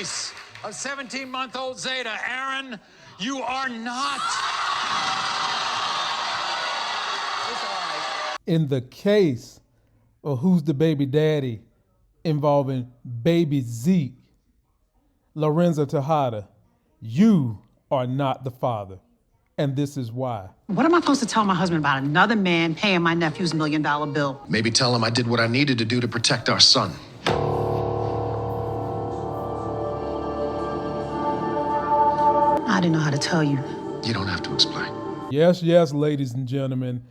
case of 17-month-old Zeta. Aaron, you are not. In the case of Who's the Baby Daddy involving baby Zeke, Lorenzo Tejada, you are not the father. And this is why. What am I supposed to tell my husband about another man paying my nephew's $1 million bill? Maybe tell him I did what I needed to do to protect our son. I didn't know how to tell you. You don't have to explain. Yes, ladies and gentlemen.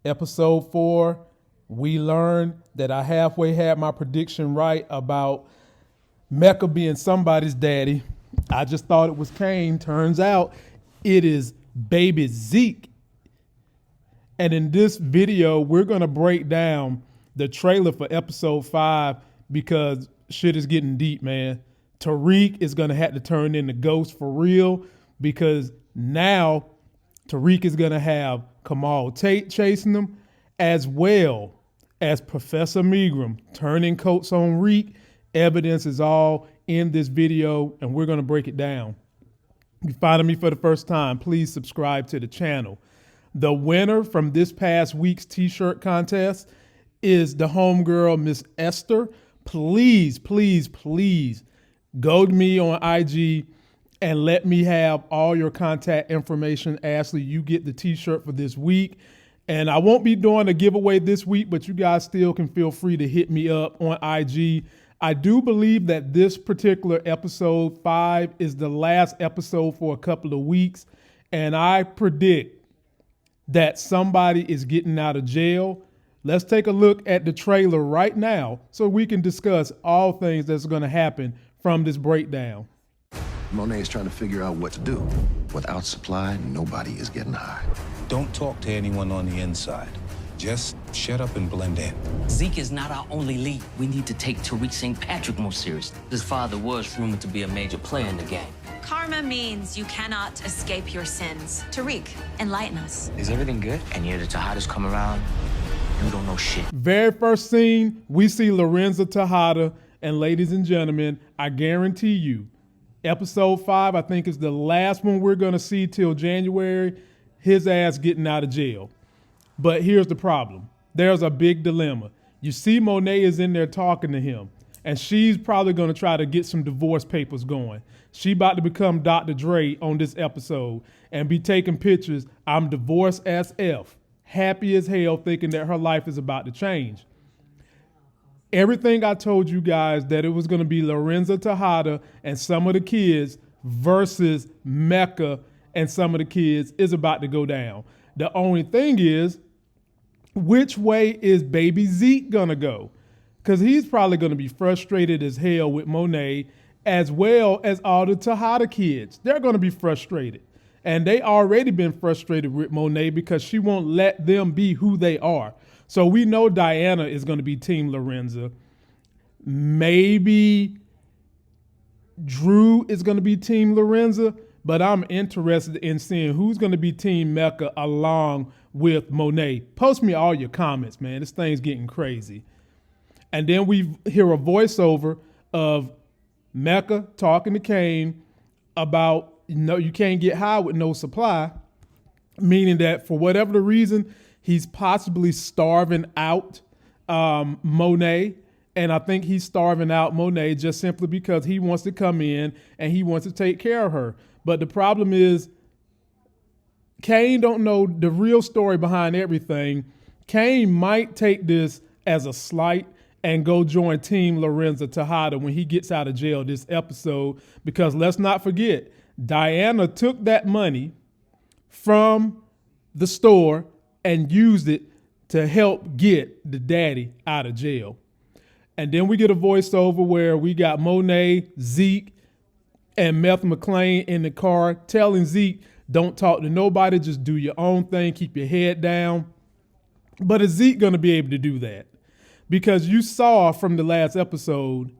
Episode 4, we learned that I halfway had my prediction right about Mecca being somebody's daddy. I just thought it was Cain. Turns out it is baby Zeke. And in this video, we're going to break down the trailer for episode 5 because shit is getting deep, man. Tariq is going to have to turn into Ghost for real because now Tariq is going to have Kamal Tate chasing him, as well as Professor Megram turning coats on Reek. Evidence is all in this video, and we're going to break it down. If you're finding me for the first time, please subscribe to the channel. The winner from this past week's t-shirt contest is the homegirl, Miss Esther. Please go to me on IG and let me have all your contact information. Ashley, you get the t-shirt for this week. And I won't be doing a giveaway this week, but you guys still can feel free to hit me up on IG. I do believe that this particular episode 5 is the last episode for a couple of weeks. And I predict that somebody is getting out of jail. Let's take a look at the trailer right now so we can discuss all things that's going to happen from this breakdown. Monet is trying to figure out what to do. Without supply, nobody is getting high. Don't talk to anyone on the inside. Just shut up and blend in. Zeke is not our only lead. We need to take Tariq St. Patrick more seriously. His father was rumored to be a major player in the game. Karma means you cannot escape your sins. Tariq, enlighten us. Is everything good? And yeah, the Tejadas come around. You don't know shit. Very first scene, we see Lorenzo Tejada. And ladies and gentlemen, I guarantee you, episode 5, I think is the last one we're going to see till January, his ass getting out of jail. But here's the problem. There's a big dilemma. You see Monet is in there talking to him, and she's probably going to try to get some divorce papers going. She about to become Dr. Dre on this episode and be taking pictures. I'm divorced as F, happy as hell, thinking that her life is about to change. Everything I told you guys that it was going to be Lorenzo Tejada and some of the kids versus Mecca and some of the kids is about to go down. The only thing is, which way is baby Zeke going to go? Because he's probably going to be frustrated as hell with Monet, as well as all the Tejada kids. They're going to be frustrated. And they already been frustrated with Monet because she won't let them be who they are. So we know Diana is going to be Team Lorenzo. Maybe Drew is going to be Team Lorenzo, but I'm interested in seeing who's going to be Team Mecca along with Monet. Post me all your comments, man. This thing's getting crazy. And then we hear a voiceover of Mecca talking to Cain about, you can't get high with no supply, meaning that for whatever the reason, he's possibly starving out Monet. And I think he's starving out Monet just simply because he wants to come in and he wants to take care of her. But the problem is, Cain don't know the real story behind everything. Cain might take this as a slight and go join Team Lorenzo Tejada when he gets out of jail this episode. Because let's not forget, Diana took that money from the store and used it to help get the daddy out of jail. And then we get a voiceover where we got Monet, Zeke, and Meth McClain in the car telling Zeke, don't talk to nobody, just do your own thing, keep your head down. But is Zeke going to be able to do that? Because you saw from the last episode,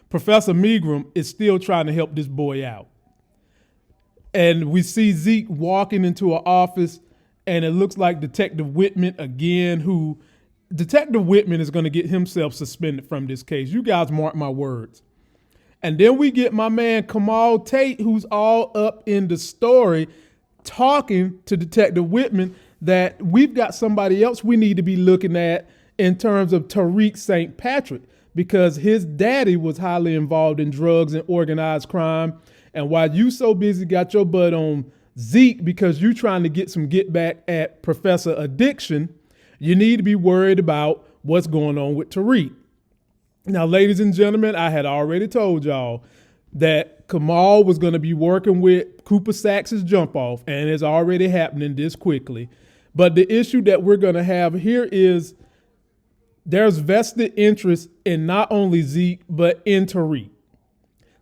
Professor Megram is still trying to help this boy out. And we see Zeke walking into an office, and it looks like Detective Whitman again, who Detective Whitman is going to get himself suspended from this case. You guys mark my words. And then we get my man Kamal Tate, who's all up in the story, talking to Detective Whitman that we've got somebody else we need to be looking at in terms of Tariq St. Patrick, because his daddy was highly involved in drugs and organized crime. And while you so busy got your butt on Zeke because you trying to get some get back at Professor Addiction, you need to be worried about what's going on with Tariq. Now, ladies and gentlemen, I had already told y'all that Kamal was going to be working with Cooper Sax's jump off, and it's already happening this quickly. But the issue that we're going to have here is there's vested interest in not only Zeke, but in Tariq.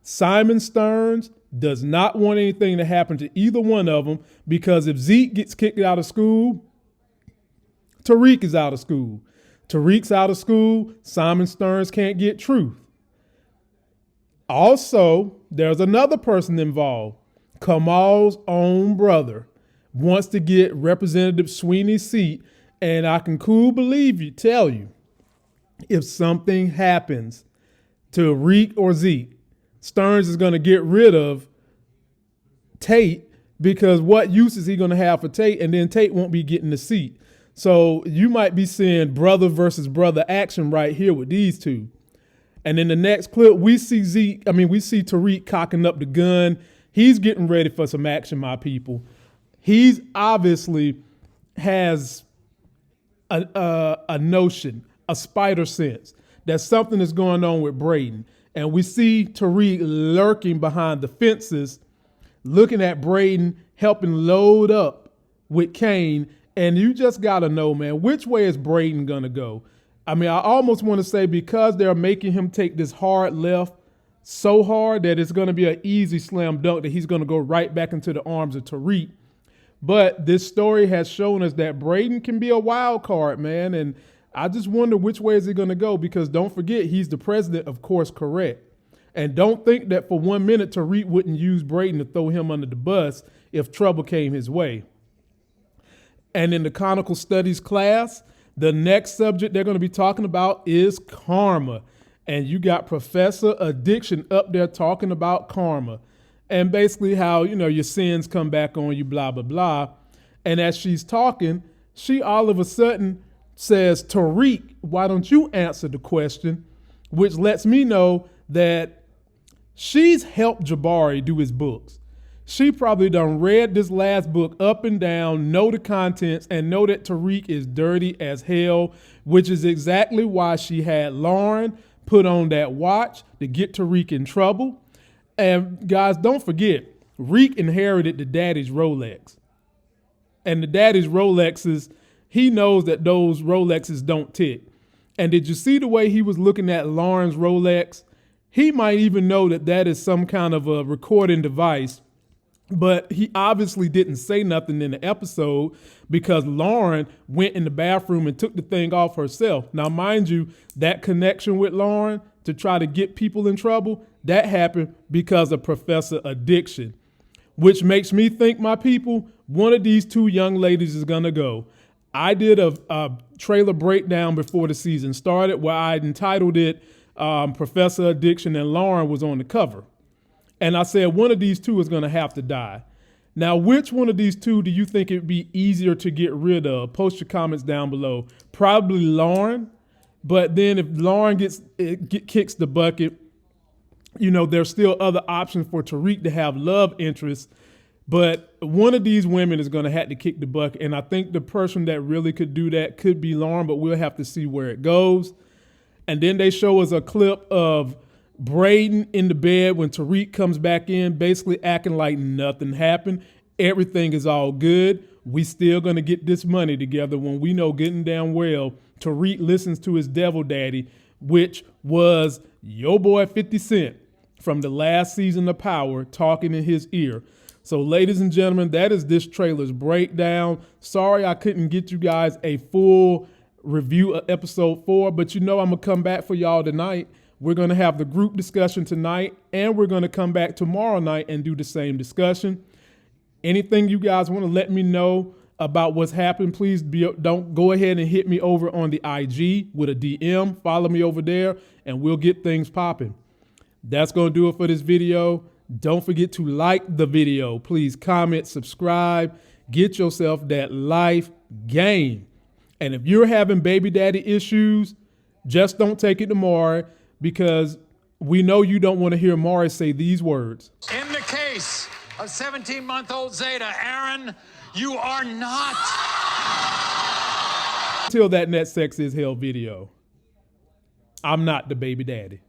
Simon Stearns does not want anything to happen to either one of them, because if Zeke gets kicked out of school, Tariq is out of school. Tariq's out of school, Simon Stearns can't get truth. Also, there's another person involved. Kamal's own brother wants to get Representative Sweeney's seat, and I can tell you, if something happens to Tariq or Zeke, Stearns is going to get rid of Tate, because what use is he going to have for Tate? And then Tate won't be getting the seat. So you might be seeing brother versus brother action right here with these two. And in the next clip, we see Tariq cocking up the gun. He's getting ready for some action, my people. He's obviously has a notion, a spider sense that something is going on with Braden. And we see Tariq lurking behind the fences, looking at Braden, helping load up with Kane. And you just got to know, man, which way is Braden going to go? I mean, I almost want to say because they're making him take this hard left so hard that it's going to be an easy slam dunk that he's going to go right back into the arms of Tariq. But this story has shown us that Braden can be a wild card, man. And I just wonder which way is he going to go, because don't forget, he's the president of Course Correct. And don't think that for 1 minute Tariq wouldn't use Braden to throw him under the bus if trouble came his way. And in the conical studies class, the next subject they're going to be talking about is karma. And you got Professor Addiction up there talking about karma and basically how, your sins come back on you, blah, blah, blah. And as she's talking, she all of a sudden says, Tariq, why don't you answer the question? Which lets me know that she's helped Jabari do his books. She probably done read this last book up and down, know the contents, and know that Tariq is dirty as hell, which is exactly why she had Lauren put on that watch to get Tariq in trouble. And guys, don't forget, Reek inherited the daddy's Rolex. And the daddy's Rolexes, he knows that those Rolexes don't tick. And did you see the way he was looking at Lauren's Rolex? He might even know that that is some kind of a recording device. But he obviously didn't say nothing in the episode because Lauren went in the bathroom and took the thing off herself. Now, mind you, that connection with Lauren to try to get people in trouble, that happened because of Professor Addiction, which makes me think, my people, one of these two young ladies is going to go. I did a trailer breakdown before the season started where I entitled it Professor Addiction and Lauren was on the cover. And I said one of these two is going to have to die. Now, which one of these two do you think it would be easier to get rid of? Post your comments down below. Probably Lauren. But then if Lauren kicks the bucket, there's still other options for Tariq to have love interests. But one of these women is going to have to kick the bucket. And I think the person that really could do that could be Lauren, but we'll have to see where it goes. And then they show us a clip of Braden in the bed when Tariq comes back in, basically acting like nothing happened. Everything is all good. We still going to get this money together when we know getting down well Tariq listens to his devil daddy, which was your boy 50 Cent from the last season of Power talking in his ear. So ladies and gentlemen, that is this trailer's breakdown. Sorry I couldn't get you guys a full review of episode 4, but I'm going to come back for y'all tonight. We're going to have the group discussion tonight, and we're going to come back tomorrow night and do the same discussion. Anything you guys want to let me know about what's happened, please don't go ahead and hit me over on the IG with a DM. Follow me over there, and we'll get things popping. That's going to do it for this video. Don't forget to like the video. Please comment, subscribe, get yourself that life game. And if you're having baby daddy issues, just don't take it to Maury, because we know you don't want to hear Maury say these words. In the case of 17-month-old Zeta, Aaron, you are not. Until that next Sex is Hell video, I'm not the baby daddy.